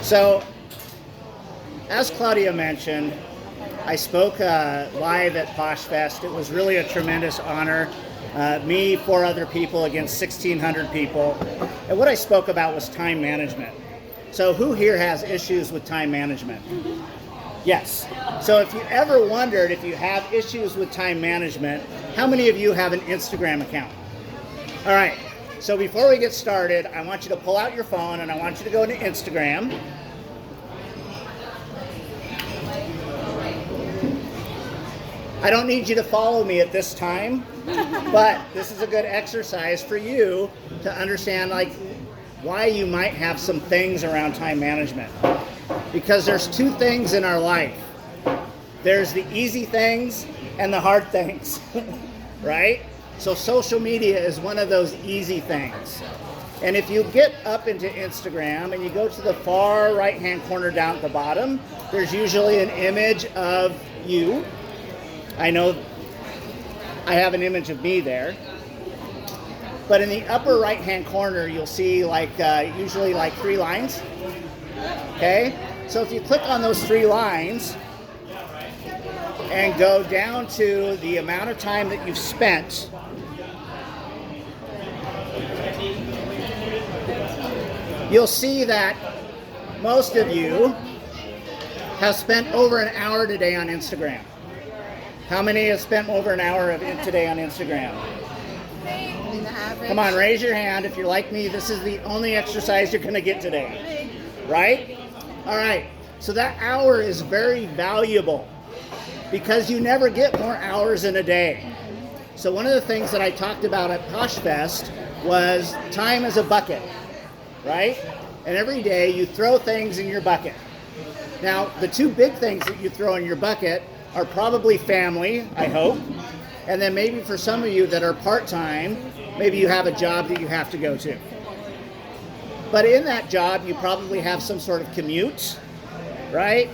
So, as Claudia mentioned, I spoke live at PoshFest. It was really a tremendous honor. Me, 4 other people against 1,600 people. And what I spoke about was time management. So who here has issues with time management? Yes. So if you ever wondered if you have issues with time management, how many of you have an Instagram account? All right. So before we get started, I want you to pull out your phone and I want you to go to Instagram. I don't need you to follow me at this time, but this is a good exercise for you to understand why you might have some things around time management. Because there's 2 things in our life. There's the easy things and the hard things, right? So social media is one of those easy things. And if you get up into Instagram and you go to the far right-hand corner down at the bottom, there's usually an image of you. I know I have an image of me there. But in the upper right-hand corner, you'll see usually 3 lines. Okay? So if you click on those 3 lines and go down to the amount of time that you've spent, you'll see that most of you have spent over an hour today on Instagram. How many have spent over an hour today on Instagram? Come on, raise your hand. If you're like me, this is the only exercise you're going to get today. Right? All right. So that hour is very valuable because you never get more hours in a day. So one of the things that I talked about at PoshFest was time as a bucket, right? And every day you throw things in your bucket. Now, the 2 big things that you throw in your bucket are probably family, I hope, and then maybe for some of you that are part-time, maybe you have a job that you have to go to. But in that job, you probably have some sort of commute, right?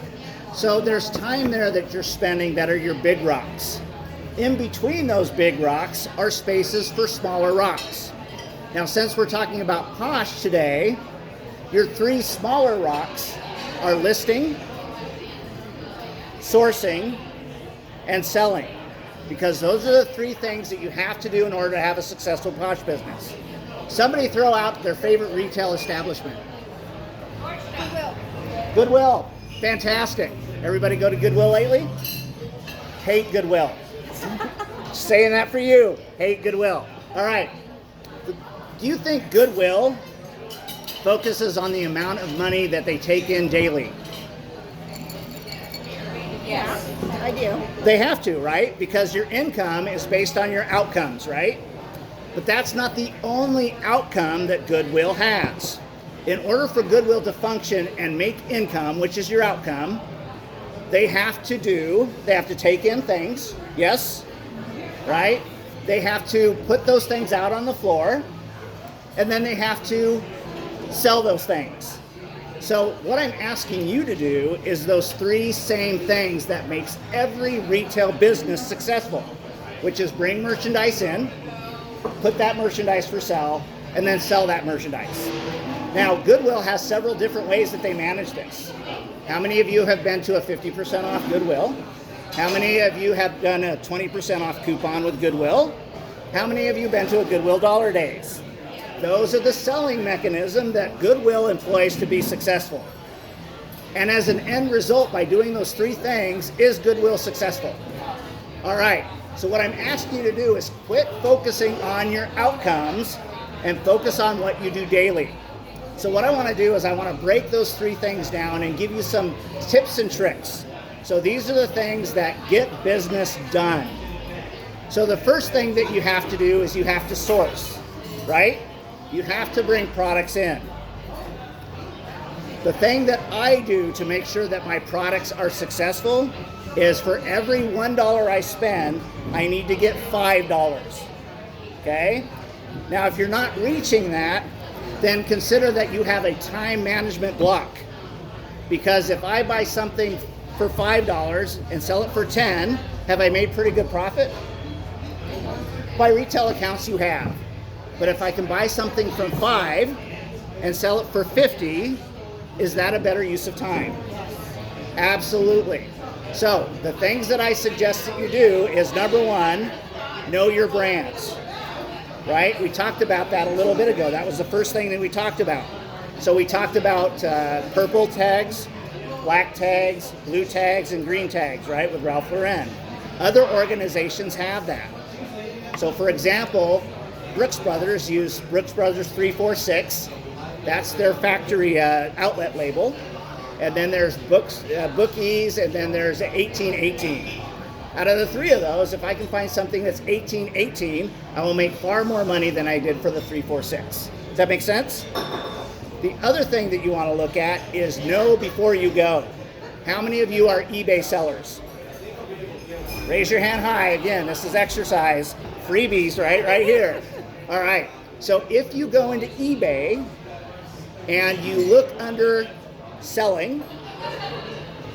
So there's time there that you're spending that are your big rocks. In between those big rocks are spaces for smaller rocks. Now, since we're talking about Posh today, your 3 smaller rocks are listing, sourcing, and selling. Because those are the 3 things that you have to do in order to have a successful Posh business. Somebody throw out their favorite retail establishment. Goodwill. Goodwill. Fantastic. Everybody go to Goodwill lately? Hate Goodwill. Saying that for you. Hate Goodwill. All right. Do you think Goodwill focuses on the amount of money that they take in daily? Yes, I do. They have to, right? Because your income is based on your outcomes, right? But that's not the only outcome that Goodwill has. In order for Goodwill to function and make income, which is your outcome, they have to take in things, yes, right? They have to put those things out on the floor, and then they have to sell those things. So what I'm asking you to do is those 3 same things that makes every retail business successful, which is bring merchandise in, put that merchandise for sale, and then sell that merchandise. Now, Goodwill has several different ways that they manage this. How many of you have been to a 50% off Goodwill? How many of you have done a 20% off coupon with Goodwill? How many of you have been to a Goodwill Dollar Days? Those are the selling mechanism that Goodwill employs to be successful. And as an end result, by doing those 3 things, is Goodwill successful? All right. So what I'm asking you to do is quit focusing on your outcomes and focus on what you do daily. So what I want to do is I want to break those 3 things down and give you some tips and tricks. So these are the things that get business done. So the first thing that you have to do is you have to source, right? You have to bring products in. The thing that I do to make sure that my products are successful is for every $1 I spend, I need to get $5. Okay? Now, if you're not reaching that, then consider that you have a time management block. Because if I buy something for $5 and sell it for $10, have I made pretty good profit? By retail accounts, you have. But if I can buy something from $5 and sell it for $50, Is that a better use of time? Absolutely. So the things that I suggest that you do is, number one, know your brands, right? We talked about that a little bit ago. That was the first thing that we talked about. So we talked about purple tags, black tags, blue tags, and green tags, right, with Ralph Lauren. Other organizations have that. So for example, Brooks Brothers use Brooks Brothers 346. That's their factory outlet label. And then there's Bookies, and then there's 1818. Out of the three of those, if I can find something that's 1818, I will make far more money than I did for the 346. Does that make sense? The other thing that you want to look at is know before you go. How many of you are eBay sellers? Raise your hand high. Again, this is exercise. Freebies, right here. All right. So if you go into eBay and you look under selling,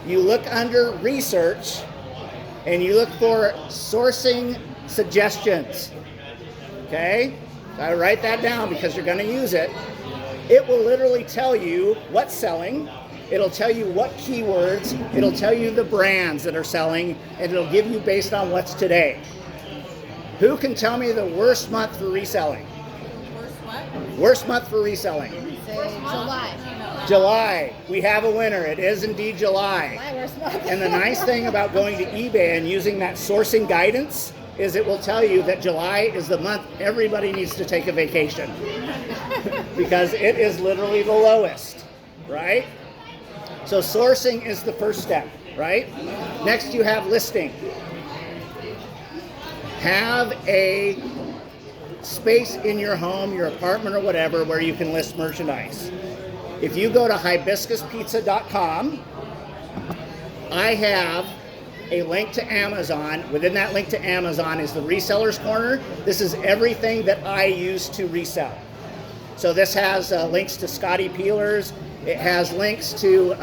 you look under research, and you look for sourcing suggestions. Okay? So I write that down because you're going to use it. It will literally tell you what's selling. It'll tell you what keywords. It'll tell you the brands that are selling, and it'll give you based on what's today. Who can tell me the worst month for reselling? Worst what? Worst month for reselling. Say July. July. We have a winner. It is indeed July. My worst month. And the nice thing about going to eBay and using that sourcing guidance is it will tell you that July is the month everybody needs to take a vacation. Because it is literally the lowest, right? So sourcing is the first step, right? Next you have listing. Have a space in your home, your apartment or whatever, where you can list merchandise. If you go to hibiscuspizza.com, I have a link to Amazon. Within that link to Amazon is the Resellers Corner. This is everything that I use to resell. So this has links to Scotty peelers. It has links to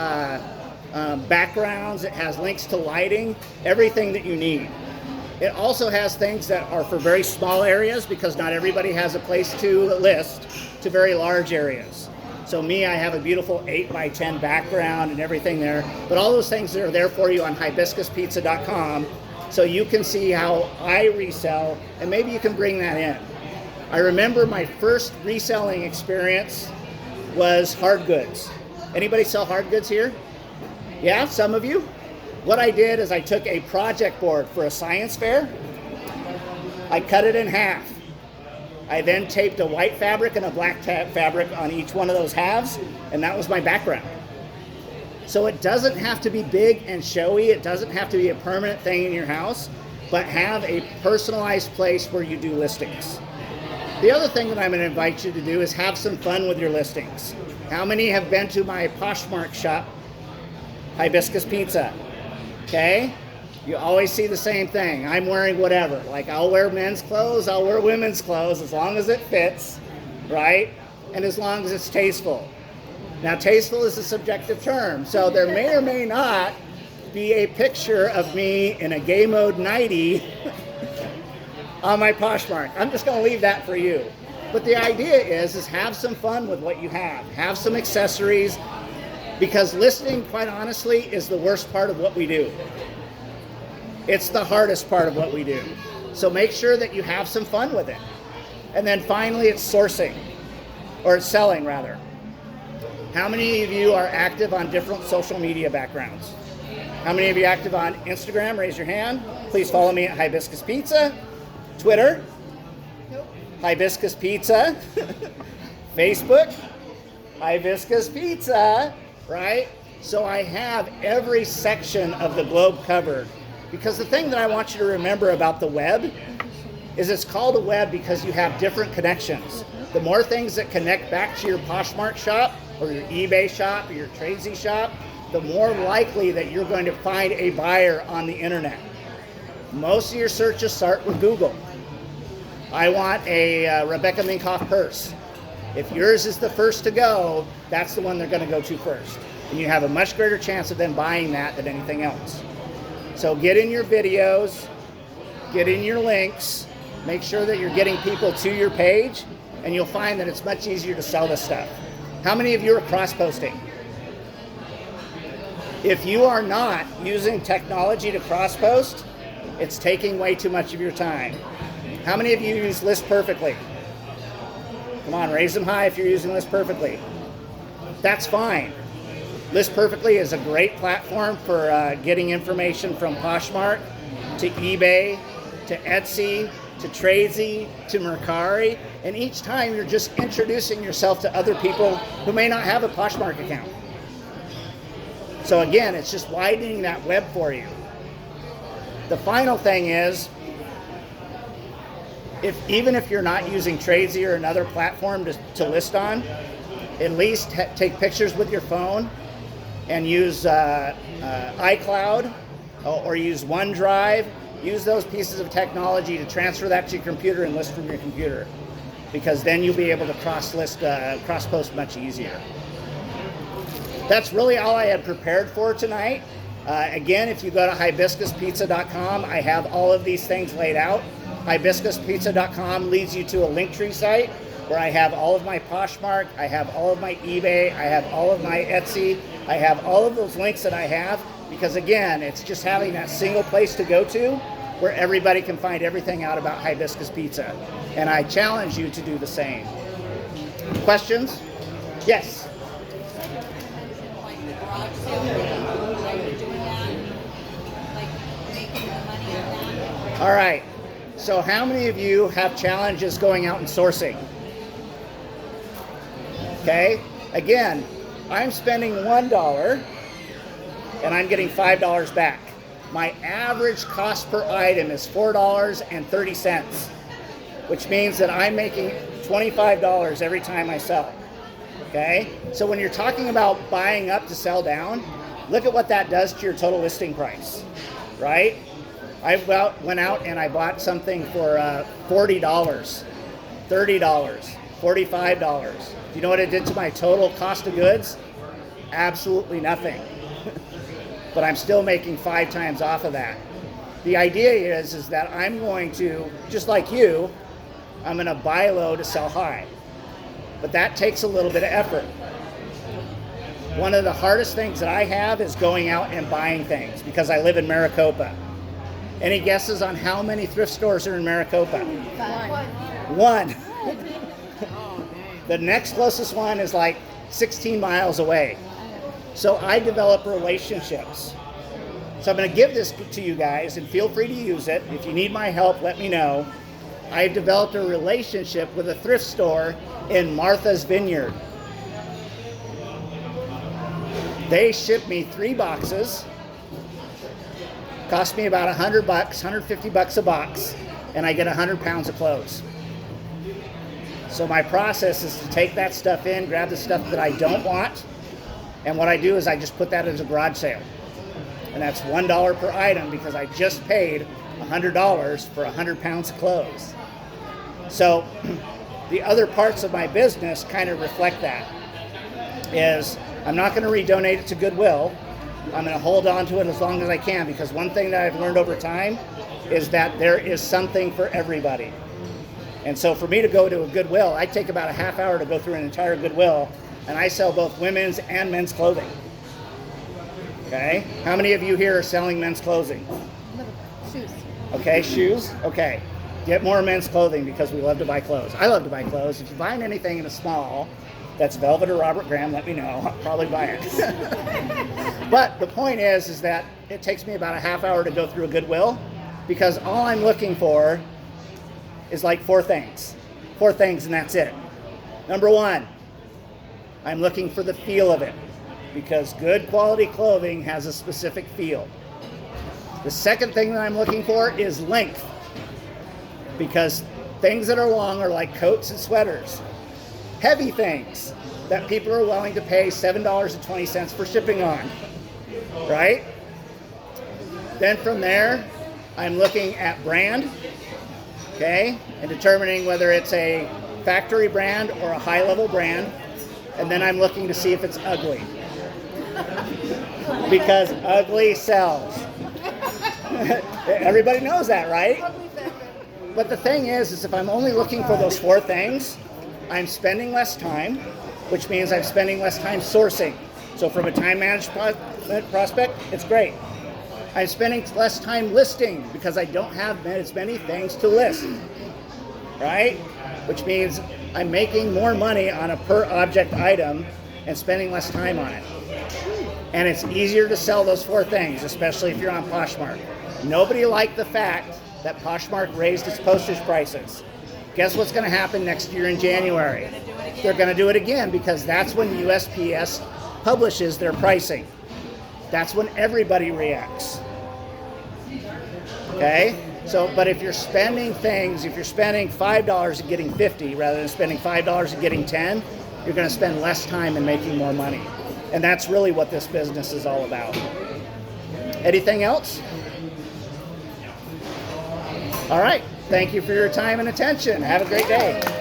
backgrounds. It has links to lighting, everything that you need. It also has things that are for very small areas because not everybody has a place to list, to very large areas. So me, I have a beautiful 8x10 background and everything there. But all those things are there for you on hibiscuspizza.com so you can see how I resell, and maybe you can bring that in. I remember my first reselling experience was hard goods. Anybody sell hard goods here? Yeah, some of you? What I did is I took a project board for a science fair. I cut it in half. I then taped a white fabric and a black fabric on each one of those halves, and that was my background. So it doesn't have to be big and showy. It doesn't have to be a permanent thing in your house, but have a personalized place where you do listings. The other thing that I'm going to invite you to do is have some fun with your listings. How many have been to my Poshmark shop, Hibiscus Pizza? Okay? You always see the same thing. I'm wearing whatever. Like, I'll wear men's clothes, I'll wear women's clothes, as long as it fits, right? And as long as it's tasteful. Now, tasteful is a subjective term, so there may or may not be a picture of me in a gay mode nightie on my Poshmark. I'm just going to leave that for you. But the idea is have some fun with what you have. Have some accessories, because listing, quite honestly, is the worst part of what we do. It's the hardest part of what we do. So make sure that you have some fun with it. And then finally, it's sourcing, or it's selling rather. How many of you are active on different social media backgrounds? How many of you are active on Instagram? Raise your hand. Please follow me at Hibiscus Pizza. Twitter? Nope. Hibiscus Pizza. Facebook? Hibiscus Pizza, right? So I have every section of the globe covered. Because the thing that I want you to remember about the web is it's called a web because you have different connections. The more things that connect back to your Poshmark shop or your eBay shop or your Tradesy shop, the more likely that you're going to find a buyer on the internet. Most of your searches start with Google. I want a Rebecca Minkoff purse. If yours is the first to go, that's the one they're going to go to first. And you have a much greater chance of them buying that than anything else. So get in your videos, get in your links, make sure that you're getting people to your page, and you'll find that it's much easier to sell this stuff. How many of you are cross-posting? If you are not using technology to cross-post, it's taking way too much of your time. How many of you use List Perfectly? Come on, raise them high if you're using List Perfectly. That's fine. List Perfectly is a great platform for getting information from Poshmark to eBay to Etsy to Tradesy to Mercari, and each time you're just introducing yourself to other people who may not have a Poshmark account. So again, it's just widening that web for you. The final thing is, even if you're not using Tradesy or another platform to list on, at least take pictures with your phone and use iCloud or use OneDrive. Use those pieces of technology to transfer that to your computer and list from your computer, because then you'll be able to cross-post much easier. That's really all I had prepared for tonight. Again, if you go to hibiscuspizza.com, I have all of these things laid out. Hibiscuspizza.com leads you to a Linktree site where I have all of my Poshmark, I have all of my eBay, I have all of my Etsy, I have all of those links that I have, because again, it's just having that single place to go to where everybody can find everything out about Hibiscus Pizza. And I challenge you to do the same. Questions? Yes? All right. So how many of you have challenges going out and sourcing? Okay. Again, I'm spending $1 and I'm getting $5 back. My average cost per item is $4.30, which means that I'm making $25 every time I sell. Okay? So when you're talking about buying up to sell down, look at what that does to your total listing price, right? I went out and I bought something for $40, $30, $45. Do you know what it did to my total cost of goods? Absolutely nothing. But I'm still making 5 times off of that. The idea is that I'm going to, just like you, I'm going to buy low to sell high. But that takes a little bit of effort. One of the hardest things that I have is going out and buying things because I live in Maricopa. Any guesses on how many thrift stores are in Maricopa? One. The next closest one is like 16 miles away. So I develop relationships. So I'm going to give this to you guys, and feel free to use it. If you need my help, let me know. I've developed a relationship with a thrift store in Martha's Vineyard. They ship me 3 boxes. Cost me about $100, $150 a box, and I get 100 pounds of clothes. So my process is to take that stuff in, grab the stuff that I don't want, and what I do is I just put that as a garage sale. And that's $1 per item because I just paid $100 for 100 pounds of clothes. So the other parts of my business kind of reflect that. Is I'm not going to redonate it to Goodwill. I'm going to hold on to it as long as I can, because one thing that I've learned over time is that there is something for everybody. And so for me to go to a Goodwill, I take about a half hour to go through an entire Goodwill, and I sell both women's and men's clothing. Okay? How many of you here are selling men's clothing? Shoes. Okay, shoes? Okay. Get more men's clothing because we love to buy clothes. I love to buy clothes. If you're buying anything in a small that's Velvet or Robert Graham, let me know. I'll probably buy it. But the point is that it takes me about a half hour to go through a Goodwill because all I'm looking for is like 4 things. 4 things, and that's it. Number 1, I'm looking for the feel of it because good quality clothing has a specific feel. The second thing that I'm looking for is length, because things that are long are like coats and sweaters. Heavy things that people are willing to pay $7.20 for shipping on, right? Then from there, I'm looking at brand, okay, and determining whether it's a factory brand or a high-level brand, and then I'm looking to see if it's ugly, because ugly sells. Everybody knows that, right? But the thing is if I'm only looking for those 4 things, I'm spending less time, which means I'm spending less time sourcing. So from a time management prospect, it's great. I'm spending less time listing because I don't have as many things to list, right? Which means I'm making more money on a per object item and spending less time on it. And it's easier to sell those 4 things, especially if you're on Poshmark. Nobody liked the fact that Poshmark raised its postage prices. Guess what's going to happen next year in January? They're going to do it again because that's when USPS publishes their pricing. That's when everybody reacts. Okay? So, but if you're spending things, if you're spending $5 and getting 50 rather than spending $5 and getting 10, you're going to spend less time and making more money. And that's really what this business is all about. Anything else? All right. Thank you for your time and attention. Have a great day.